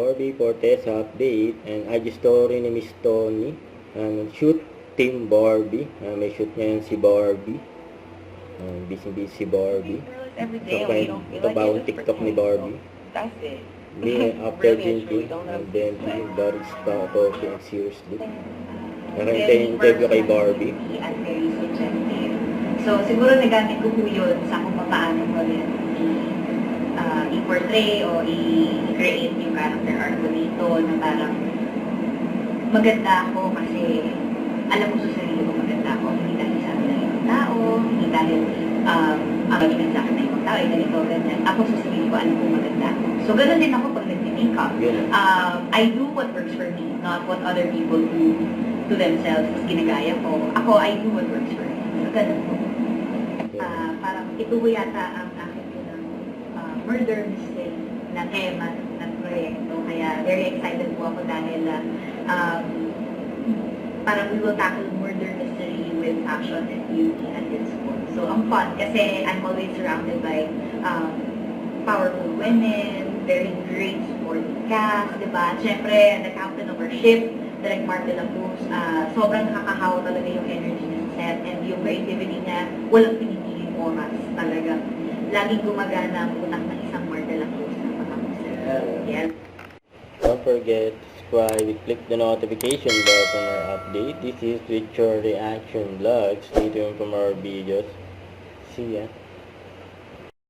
Barbie Fortesa update and IG story ni Miss Tony. Shoot Team Barbie. May shoot ngayon si Barbie. Busy si Barbie. Every day, Ito bagong TikTok ni Barbie. That's it. Me after drinking and then eating Doris talking seriously. Nakita yung interview kay Barbie. At very suggestive. So, siguro nagamit ko po yun sa kung paano ko rin i-portray o i-create yung character arc ko dito na parang maganda ako kasi alam ko sa sarili ko maganda ako. Hindi dahil sa akin na ibang tao, hindi dahil ang ibig sa akin na ibang tao, ganito, ganyan. Ako sa sarili ko, alam ko maganda ako. So, gano'n din ako pag nag-makeup. I do what works for me, not what other people do to themselves. Mas ginagaya ko. Ako, I do what works for me. So, gano'n po. Parang ito yata ang aking murder mystery na tema ng proyekto. Kaya very excited po ako dahil parang we will tackle murder mystery with action and beauty at its core. So, ang fun kasi I'm always surrounded by powerful women, very great supporting cast, diba? Siyempre, the captain of our ship, Direk Mark de la Cruz, sobrang nakakahawa talaga yung energy ng set and yung creativity niya, walang pinipiling oras talaga. Laging gumagana ang utak ng isang Mark de la Cruz na pakamusip. Yes. Don't forget to subscribe, click the notification bell for more update. This is Richard Reaction Vlog. Stay tuned for more videos. See ya.